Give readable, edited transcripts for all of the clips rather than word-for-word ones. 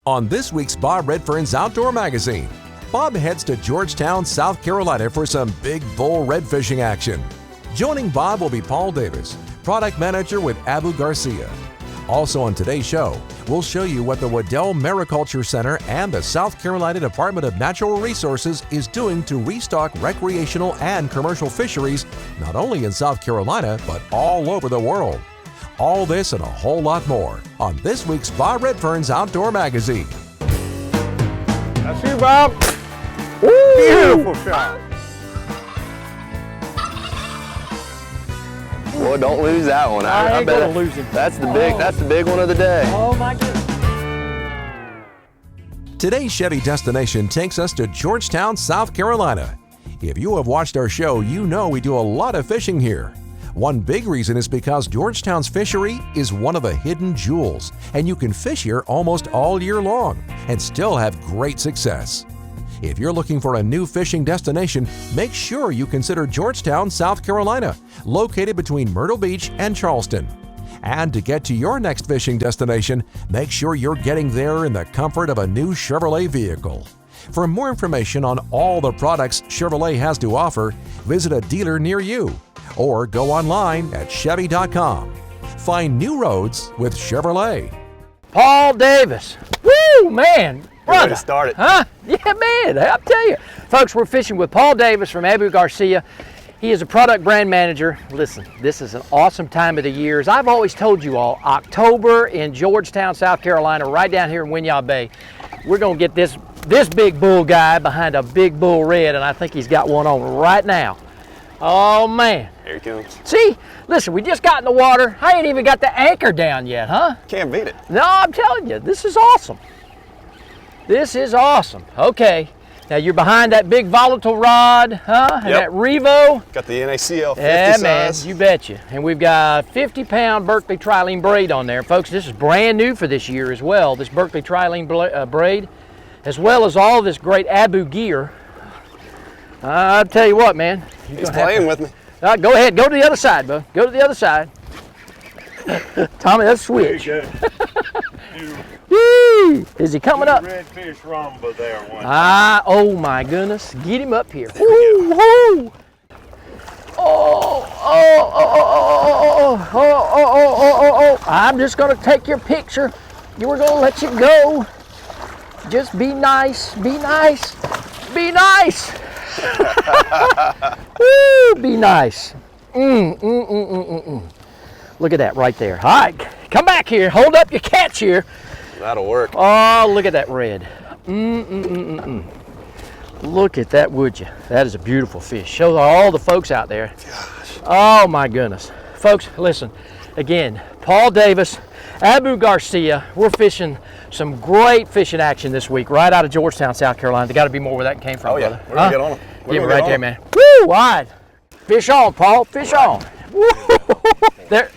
On this week's Bob Redfern's Outdoor Magazine, Bob heads to Georgetown, South Carolina for some big bull red fishing action. Joining Bob will be Paul Davis, product manager with Abu Garcia. Also on today's show, we'll show you what the Waddell Mariculture Center and the South Carolina Department of Natural Resources is doing to restock recreational and commercial fisheries, not only in South Carolina, but all over the world. All this and a whole lot more on this week's Bob Redfern's Outdoor Magazine. That's you, Bob. Woo! Beautiful shot. Boy, don't lose that one. I ain't gonna lose it. That's the big one of the day. Oh my goodness. Today's Chevy destination takes us to Georgetown, South Carolina. If you have watched our show, you know we do a lot of fishing here. One big reason is because Georgetown's fishery is one of the hidden jewels, and you can fish here almost all year long and still have great success. If you're looking for a new fishing destination, make sure you consider Georgetown, South Carolina, located between Myrtle Beach and Charleston. And to get to your next fishing destination, make sure you're getting there in the comfort of a new Chevrolet vehicle. For more information on all the products Chevrolet has to offer, visit a dealer near you or go online at Chevy.com. Find new roads with Chevrolet. Paul Davis. Woo, man. Ready to start it. Huh? Yeah, man. I'll tell you. Folks, we're fishing with Paul Davis from Abu Garcia. He is a product brand manager. Listen, this is an awesome time of the year. As I've always told you all, October in Georgetown, South Carolina, right down here in Winyah Bay, we're going to get this big bull guy behind a big bull red, and I think he's got one on right now. Oh, man. Here he comes. See? Listen, we just got in the water. I ain't even got the anchor down yet, huh? Can't beat it. No, I'm telling you, this is awesome. This is awesome. Okay. Now you're behind that big volatile rod, huh? And that Revo. Got the NACL 50 yeah, size. man, you betcha. And we've got a 50-pound Berkeley trilene braid on there. Folks, this is brand new for this year as well, this Berkeley trilene braid, as well as all this great Abu gear. I'll tell you what, man. He's playing with me. Go ahead, go to the other side, bud. Go to the other side. Tommy, let's switch. Woo! Is he coming up? Redfish rumba there one. Oh my goodness. Get him up here. Woo, woo. Oh. I'm just going to take your picture. We're going to let you go. Just be nice. Be nice. Be nice. Woo, be nice. Look at that right there. All right, come back here. Hold up your catch here. That'll work. Oh, look at that red. Look at that, would you? That is a beautiful fish. Show all the folks out there. Gosh. Oh my goodness. Folks, listen. Again, Paul Davis, Abu Garcia. We're fishing some great fishing action this week right out of Georgetown, South Carolina. There got to be more where that came from, brother. We're gonna get on them. Give it right there, man. Woo, wide. Fish on, Paul. Fish on. Woo, there.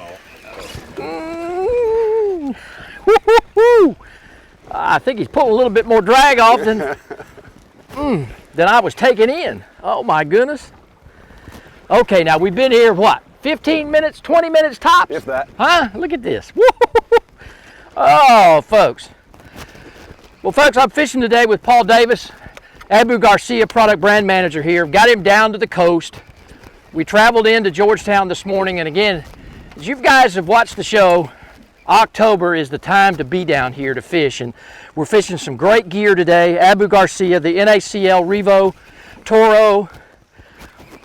I think he's pulling a little bit more drag off than I was taking in. Oh my goodness. Okay, now we've been here, what, 15 minutes, 20 minutes tops? If that. Huh? Look at this. Oh, folks. Well, folks, I'm fishing today with Paul Davis, Abu Garcia, product brand manager here. Got him down to the coast. We traveled into Georgetown this morning, and again, as you guys have watched the show, October is the time to be down here to fish, and we're fishing some great gear today. Abu Garcia, the NACL Revo Toro.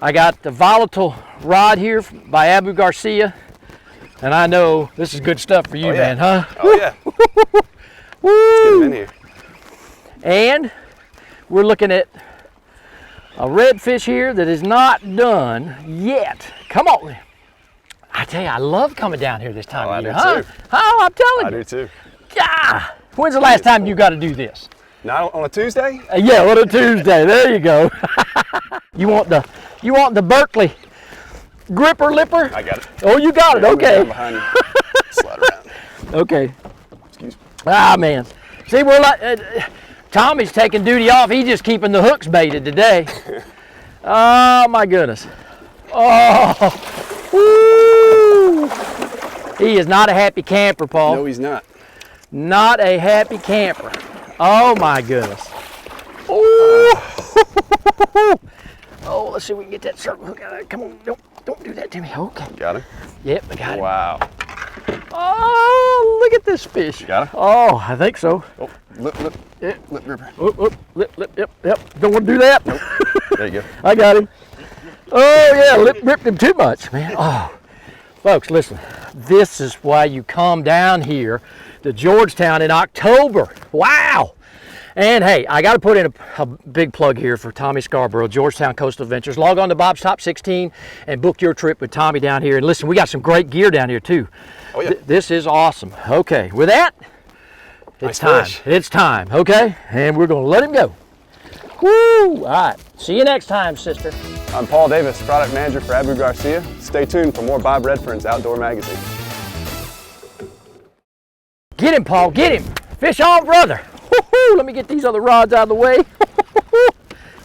I got the volatile rod here by Abu Garcia, and I know this is good stuff for you, man, huh? Oh yeah. Woo! Let's get him in here. And we're looking at a redfish here that is not done yet. Come on. I tell you, I love coming down here this time of year, huh? Too. Oh, I'm telling you. I do too. Yeah. When's the last time you got to do this? Not on a Tuesday? Yeah, on a Tuesday. There you go. You want the Berkeley gripper lipper? I got it. Oh, you got it. Okay. Behind you. Slide around. Okay. Excuse me. Ah, man. See, we're like Tommy's taking duty off. He's just keeping the hooks baited today. Oh my goodness. Oh. Woo! He is not a happy camper, Paul. No, he's not. Not a happy camper. Oh my goodness. Oh, oh, let's see if we can get that circle hook out of there. Come on, don't do that to me. Okay. Got him? Yep, I got it. Wow. Oh, look at this fish. Got him? Oh, I think so. Oh, lip. Yeah. Lip gripper. Lip, yep. Don't want to do that. Nope. There you go. I got him. Oh yeah, lip ripped him too much, man. Oh, folks, listen. This is why you come down here to Georgetown in October. Wow. And hey, I got to put in a big plug here for Tommy Scarborough, Georgetown Coastal Adventures. Log on to Bob's Top 16 and book your trip with Tommy down here. And listen, we got some great gear down here too. Oh yeah. This is awesome. Okay, with that, it's Nice time. fish. It's time, okay? And we're going to let him go. Woo! All right. See you next time, sister. I'm Paul Davis, product manager for Abu Garcia. Stay tuned for more Bob Redfern's Outdoor Magazine. Get him, Paul. Get him. Fish on, brother. Woo-hoo. Let me get these other rods out of the way.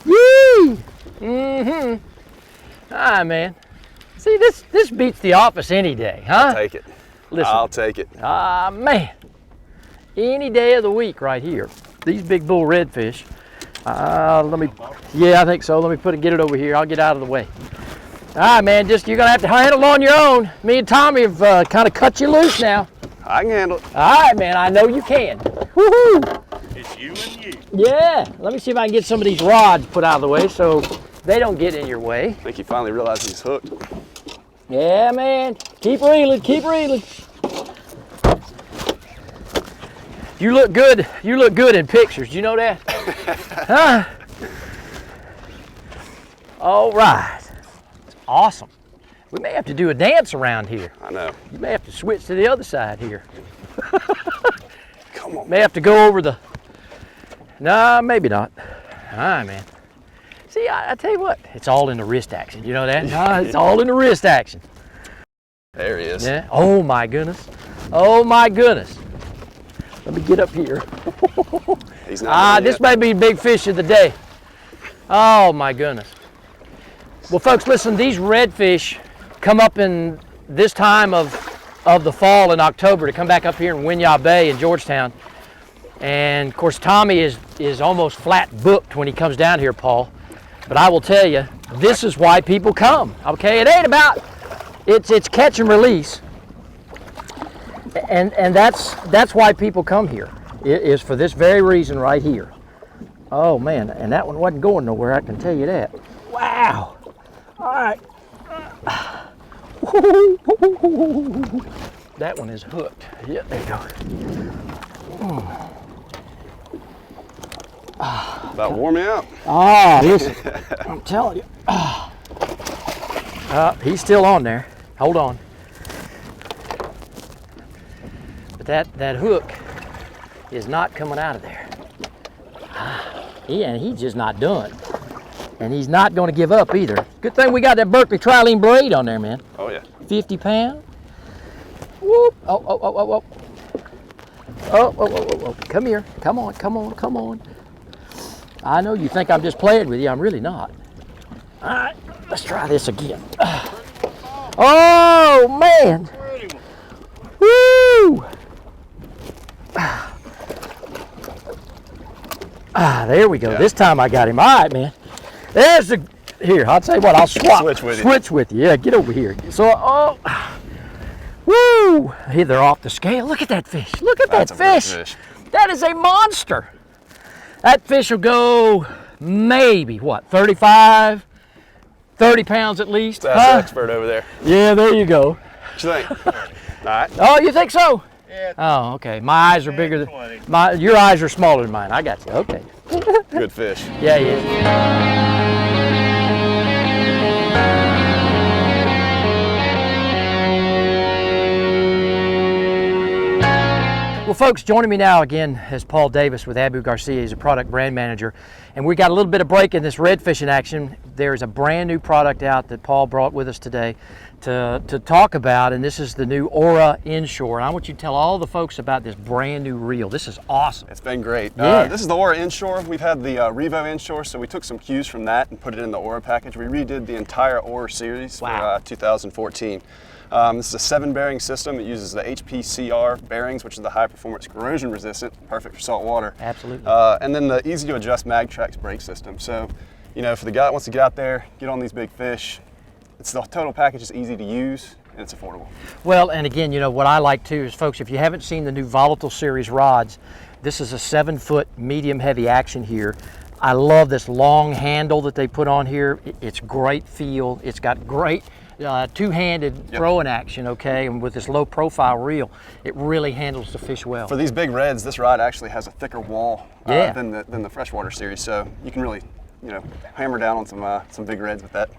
Yee! Mm-hmm. All right, man. See, this beats the office any day, huh? Take it. Listen. I'll take it. Ah, man. Any day of the week right here. These big bull redfish. Yeah, I think so. Let me get it over here. I'll get out of the way. All right, man, you're gonna have to handle it on your own. Me and Tommy have kind of cut you loose now. I can handle it. All right, man, I know you can. Woohoo! It's you and you. Yeah, let me see if I can get some of these rods put out of the way so they don't get in your way. I think he finally realized he's hooked. Yeah, man, keep reeling, keep reeling. You look good in pictures, do you know that? Huh? All right, it's awesome. We may have to do a dance around here. I know. You may have to switch to the other side here. Come on. May have to go over the, nah, maybe not. All right, man. See, I tell you what, it's all in the wrist action, you know that? Nah, it's all in the wrist action. There he is. Yeah, oh my goodness. Oh my goodness. Let me get up here. He's not. This may be big fish of the day. Oh my goodness. Well, folks, listen, these redfish come up in this time of the fall in October to come back up here in Winyah Bay in Georgetown. And of course, Tommy is almost flat booked when he comes down here, Paul. But I will tell you, this is why people come, okay? It ain't about, it's catch and release. And that's why people come here. It is for this very reason right here. Oh man, and that one wasn't going nowhere, I can tell you that. Wow. All right. That one is hooked. Yeah, there you go. About wore me out. Listen, I'm telling you. He's still on there. Hold on. But that hook is not coming out of there. He's just not done. And he's not going to give up either. Good thing we got that Berkeley trilene braid on there, man. Oh yeah. 50 pound. Whoop. Oh. Oh. Come here. Come on. I know you think I'm just playing with you. I'm really not. All right, let's try this again. Oh, man. Woo! There we go. Yeah. This time I got him. All right, man. There's the, here, I'll tell you what, I'll switch with you. Yeah, get over here. So, woo! Hey, they're off the scale. Look at that fish. Look at that fish. That is a monster. That fish will go maybe, what, 35, 30 pounds at least? That's the expert over there. Yeah, there you go. What you think? All right. Oh, you think so? Yeah. Oh, okay. My eyes are bigger than, your eyes are smaller than mine. I got you. Okay. Good fish. Yeah, he is. Well, folks, joining me now again is Paul Davis with Abu Garcia. He's a product brand manager. And we got a little bit of break in this red fishing action. There's a brand new product out that Paul brought with us today to talk about, and this is the new Aura Inshore. And I want you to tell all the folks about this brand new reel. This is awesome. It's been great. Yeah. This is the Aura Inshore. We've had the Revo Inshore, so we took some cues from that and put it in the Aura package. We redid the entire Aura series Wow. for 2014. This is a 7-bearing system. It uses the HPCR bearings, which is the high-performance corrosion resistant, perfect for salt water. Absolutely. And then the easy-to-adjust MagTrax brake system. So, you know, for the guy that wants to get out there, get on these big fish, the total package is easy to use and it's affordable. Well, and again, you know, what I like too is, folks, if you haven't seen the new Volatile Series rods, this is a 7-foot medium heavy action here. I love this long handle that they put on here. It's great feel. It's got great two-handed throwing action, okay, and with this low profile reel, it really handles the fish well. For these big reds, this rod actually has a thicker wall Yeah. than the freshwater series, so you can really, you know, hammer down on some big reds with that.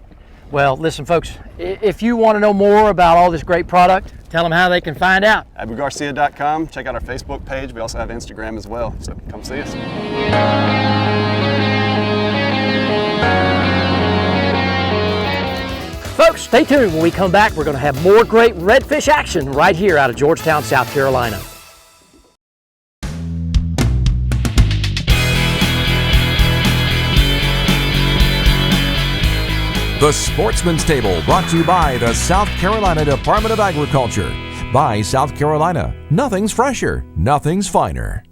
Well, listen, folks, if you want to know more about all this great product, tell them how they can find out. AbuGarcia.com. Check out our Facebook page. We also have Instagram as well, so come see us. Folks, stay tuned. When we come back, we're going to have more great redfish action right here out of Georgetown, South Carolina. The Sportsman's Table, brought to you by the South Carolina Department of Agriculture. By South Carolina, nothing's fresher, nothing's finer.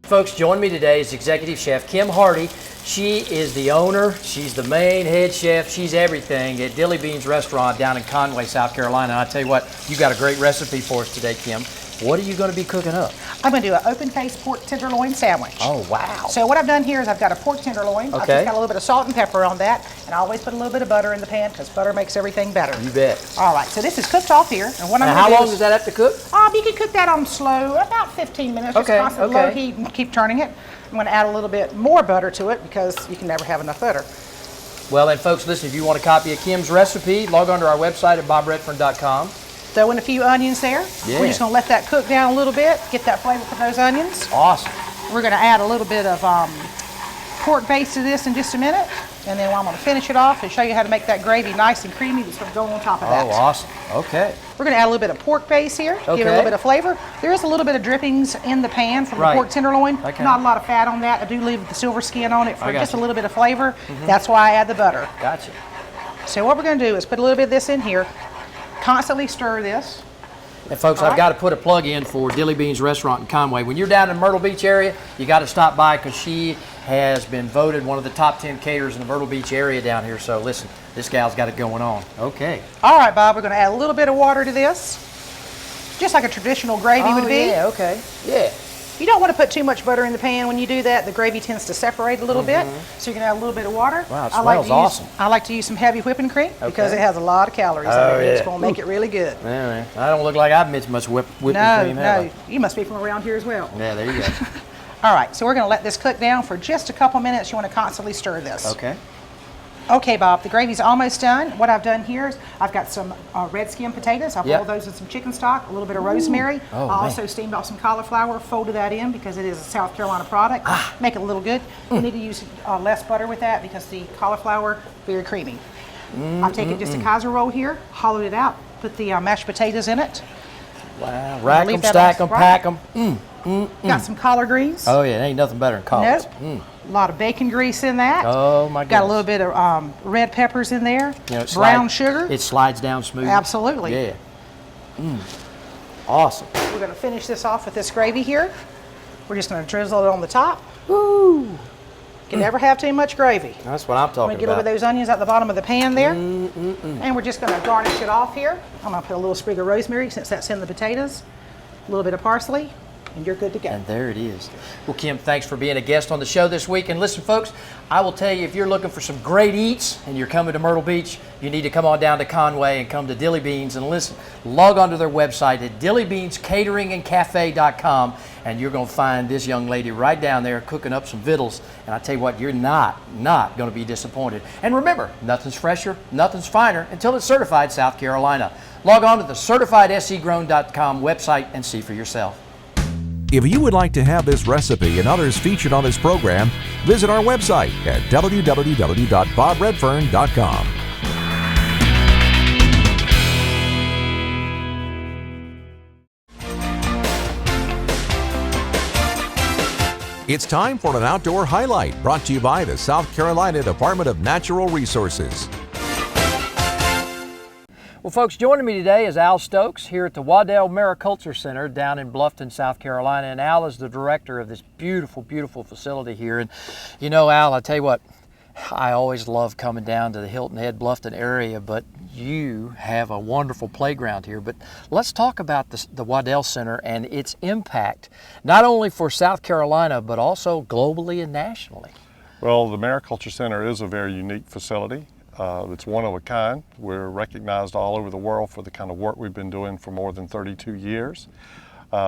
Folks, join me today is Executive Chef Kim Hardy. She is the owner, she's the main head chef, she's everything at Dilly Beans Restaurant down in Conway, South Carolina. And I tell you what, you got a great recipe for us today, Kim. What are you going to be cooking up? I'm going to do an open-faced pork tenderloin sandwich. Oh, wow. So what I've done here is I've got a pork tenderloin. I've Okay. just got a little bit of salt and pepper on that, and I always put a little bit of butter in the pan because butter makes everything better. You bet. All right, so this is cooked off here, and what I'm Now, going to how do long is, does that have to cook? You can cook that on slow, about 15 minutes. Okay, Just constant okay. low heat and keep turning it. I'm going to add a little bit more butter to it because you can never have enough butter. Well, and folks, listen, if you want a copy of Kim's recipe, log on to our website at bobredfern.com. Throw in a few onions there. Yeah. We're just going to let that cook down a little bit, get that flavor from those onions. Awesome. We're going to add a little bit of pork base to this in just a minute, and then I'm going to finish it off and show you how to make that gravy nice and creamy that's going to go on top of that. Oh, awesome. Okay. We're going to add a little bit of pork base here, give it a Okay. little bit of flavor. There is a little bit of drippings in the pan from Right. the pork tenderloin. Okay. Not a lot of fat on that. I do leave the silver skin on it for I got just a you. little bit of flavor. That's why I add the butter. Gotcha. So what we're going to do is put a little bit of this in here, constantly stir this. And folks, I've got to put a plug in for Dilly Beans Restaurant in Conway. When you're down in Myrtle Beach area, you got to stop by because she has been voted one of the top 10 caterers in the Myrtle Beach area down here. So listen, this gal's got it going on. Okay. All right, Bob, we're going to add a little bit of water to this, just like a traditional gravy would be. Yeah, okay. Yeah. You don't want to put too much butter in the pan. When you do that, the gravy tends to separate a little bit. So you can add a little bit of water. Wow, it I like smells to awesome. I like to use some heavy whipping cream because Okay. it has a lot of calories Oh, in it. It's yeah. going to make it really good. Yeah, man. I don't look like I've mixed much whipping cream, have No, I? you must be from around here as well. Yeah, there you go. All right, so we're going to let this cook down for just a couple minutes. You want to constantly stir this. Okay. Okay, Bob, the gravy's almost done. What I've done here is I've got some red skin potatoes. I've Yep. boiled those in some chicken stock, a little bit of rosemary. Oh, I man. also steamed off some cauliflower, folded that in because it is a South Carolina product. Ah. Make it a little good. You need to use less butter with that because the cauliflower, very creamy. I've taken just a Kaiser roll here, hollowed it out, put the mashed potatoes in it. Wow. Rack leave them, that stack on them, right. pack them. Got some collard greens. Oh, yeah, ain't nothing better than collards. Nope. A lot of bacon grease in that. Oh, my Got a goodness. little bit of red peppers in there. You know, it brown slide- sugar. It slides down smooth. Absolutely. Yeah. Awesome. We're going to finish this off with this gravy here. We're just going to drizzle it on the top. Woo! Can never have too much gravy. That's what I'm I'm talking going to get over about. those onions at the bottom of the pan there. And we're just going to garnish it off here. I'm going to put a little sprig of rosemary since that's in the potatoes. A little bit of parsley, and you're good to go. And there it is. Well, Kim, thanks for being a guest on the show this week. And listen, folks, I will tell you, if you're looking for some great eats and you're coming to Myrtle Beach, you need to come on down to Conway and come to Dilly Beans and listen. Log on to their website at dillybeanscateringandcafe.com, and you're going to find this young lady right down there cooking up some victuals. And I tell you what, you're not going to be disappointed. And remember, nothing's fresher, nothing's finer until it's certified South Carolina. Log on to the certifiedscgrown.com website and see for yourself. If you would like to have this recipe and others featured on this program, visit our website at www.bobredfern.com. It's time for an outdoor highlight brought to you by the South Carolina Department of Natural Resources. Well, folks, joining me today is Al Stokes here at the Waddell Mariculture Center down in Bluffton, South Carolina. And Al is the director of this beautiful, beautiful facility here. And you know, Al, I tell you what, I always love coming down to the Hilton Head, Bluffton area, but you have a wonderful playground here. But let's talk about the Waddell Center and its impact, not only for South Carolina, but also globally and nationally. Well, the Mariculture Center is a very unique facility. It's one of a kind. We're recognized all over the world for the kind of work we've been doing for more than 32 years.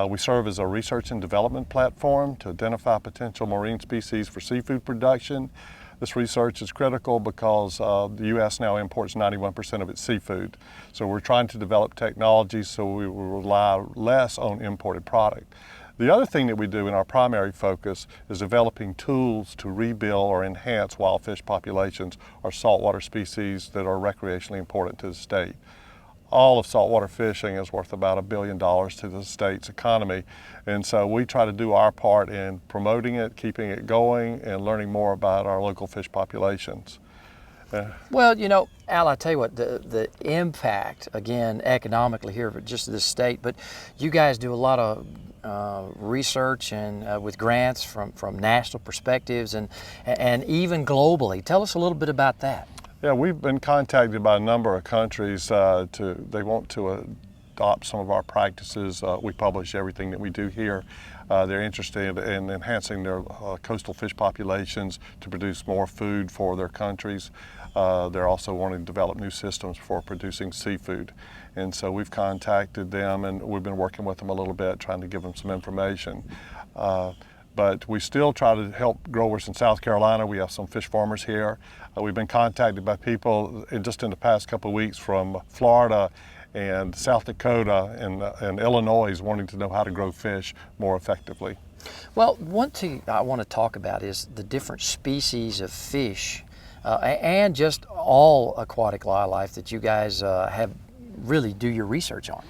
We serve as a research and development platform to identify potential marine species for seafood production. This research is critical because the U.S. now imports 91% of its seafood. So we're trying to develop technologies so we will rely less on imported product. The other thing that we do in our primary focus is developing tools to rebuild or enhance wild fish populations or saltwater species that are recreationally important to the state. All of saltwater fishing is worth about $1 billion to the state's economy, and so we try to do our part in promoting it, keeping it going, and learning more about our local fish populations. Well, you know, Al, I tell you what, the impact, again, economically here for just this state, but you guys do a lot of research and with grants from national perspectives and even globally. Tell us a little bit about that. Yeah, we've been contacted by a number of countries. They want to adopt some of our practices. We publish everything that we do here. They're interested in enhancing their coastal fish populations to produce more food for their countries. They're also wanting to develop new systems for producing seafood. And so we've contacted them and we've been working with them a little bit, trying to give them some information. But we still try to help growers in South Carolina. We have some fish farmers here. We've been contacted by people just in the past couple of weeks from Florida and South Dakota and Illinois wanting to know how to grow fish more effectively. Well, one thing I want to talk about is the different species of fish and just all aquatic wildlife that you guys have really do your research on.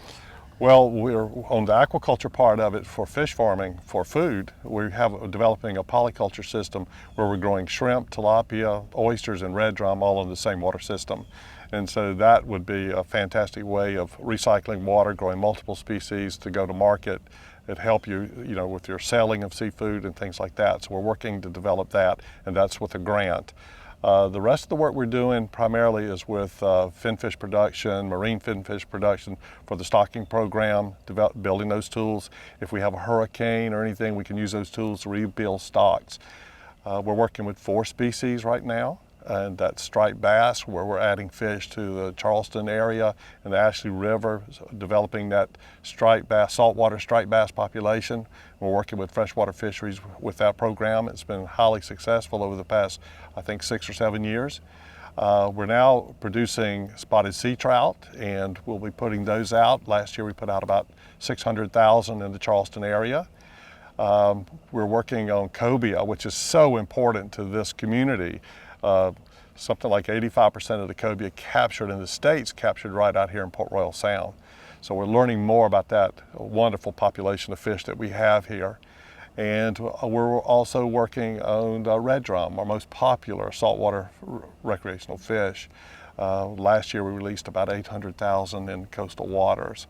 Well, we're on the aquaculture part of it for fish farming for food. We have developing a polyculture system where we're growing shrimp, tilapia, oysters, and red drum all in the same water system. And so that would be a fantastic way of recycling water, growing multiple species to go to market. It'd help you, with your selling of seafood and things like that. So we're working to develop that, and that's with a grant. The rest of the work we're doing primarily is with finfish production, marine finfish production for the stocking program, building those tools. If we have a hurricane or anything, we can use those tools to rebuild stocks. We're working with 4 species right now, and that's striped bass, where we're adding fish to the Charleston area and the Ashley River, developing that striped bass, saltwater striped bass population. We're working with freshwater fisheries with that program. It's been highly successful over the past, I think, 6 or 7 years. We're now producing spotted sea trout, and we'll be putting those out. Last year we put out about 600,000 in the Charleston area. We're working on cobia, which is so important to this community. Something like 85% of the cobia captured in the States captured right out here in Port Royal Sound. So we're learning more about that wonderful population of fish that we have here. And we're also working on red drum, our most popular saltwater recreational fish. Last year we released about 800,000 in coastal waters.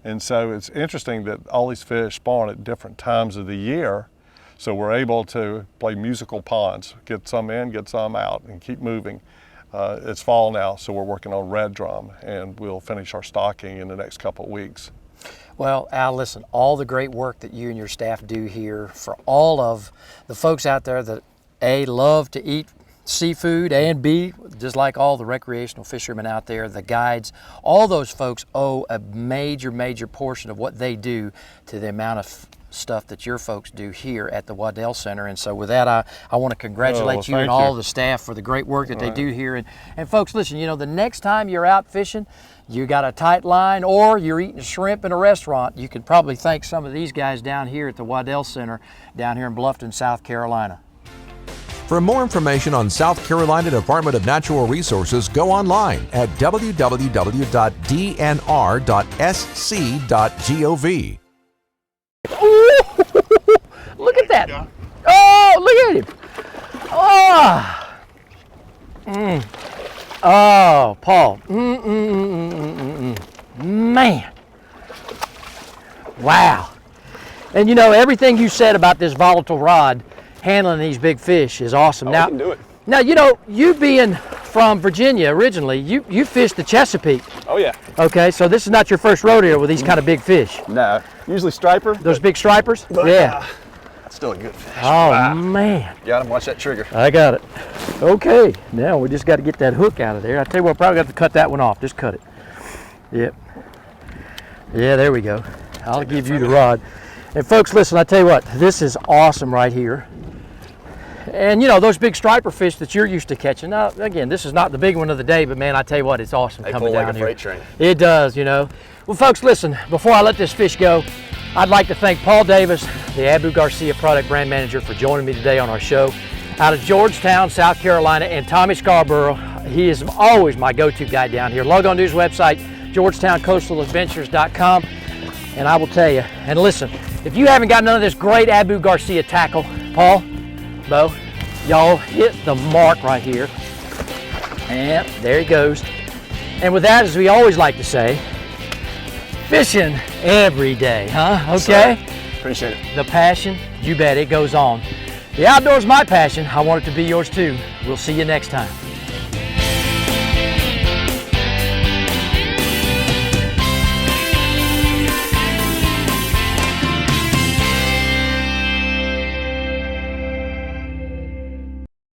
And so it's interesting that all these fish spawn at different times of the year. So we're able to play musical ponds, get some in, get some out, and keep moving. It's fall now, so we're working on red drum, and we'll finish our stocking in the next couple of weeks. Well, Al, listen, all the great work that you and your staff do here for all of the folks out there that A, love to eat seafood, and B, just like all the recreational fishermen out there, the guides, all those folks owe a major, major portion of what they do to the amount of stuff that your folks do here at the Waddell Center. And so with that, I want to congratulate you and all the staff for the great work that they do here. And folks, listen, the next time you're out fishing, you got a tight line or you're eating shrimp in a restaurant, you can probably thank some of these guys down here at the Waddell Center down here in Bluffton, South Carolina. For more information on South Carolina Department of Natural Resources, go online at www.dnr.sc.gov. Look at that. Oh! look at him. Oh, oh, Paul. Man. Wow. And you know, everything you said about this volatile rod handling these big fish is awesome. Oh, now, we can do it. Now, you know, you being from Virginia originally, you fished the Chesapeake. Oh yeah. Okay, so this is not your first rodeo with these kind of big fish. No, usually striper. Those big stripers? But, Yeah. that's still a good fish. Oh, Wow. man. Got him. Watch that trigger. I got it. Okay, now we just got to get that hook out of there. I tell you what, probably got to cut that one off. Just cut it. Yep. Yeah, there we go. I'll give you the rod. And folks, listen, I tell you what, this is awesome right here. And you know, those big striper fish that you're used to catching. Now, again, this is not the big one of the day, but man, I tell you what, it's awesome They coming pull like down a here. freight train. It does, you know. Well, folks, listen, before I let this fish go, I'd like to thank Paul Davis, the Abu Garcia product brand manager, for joining me today on our show out of Georgetown, South Carolina, and Tommy Scarborough. He is always my go-to guy down here. Log on to his website, GeorgetownCoastalAdventures.com, and I will tell you, and listen, if you haven't got none of this great Abu Garcia tackle, Paul, Bo, y'all hit the mark right here. And there he goes. And with that, as we always like to say, fishing every day, huh? Okay? Sir, appreciate it. The passion, you bet it goes on. The outdoors my passion. I want it to be yours too. We'll see you next time.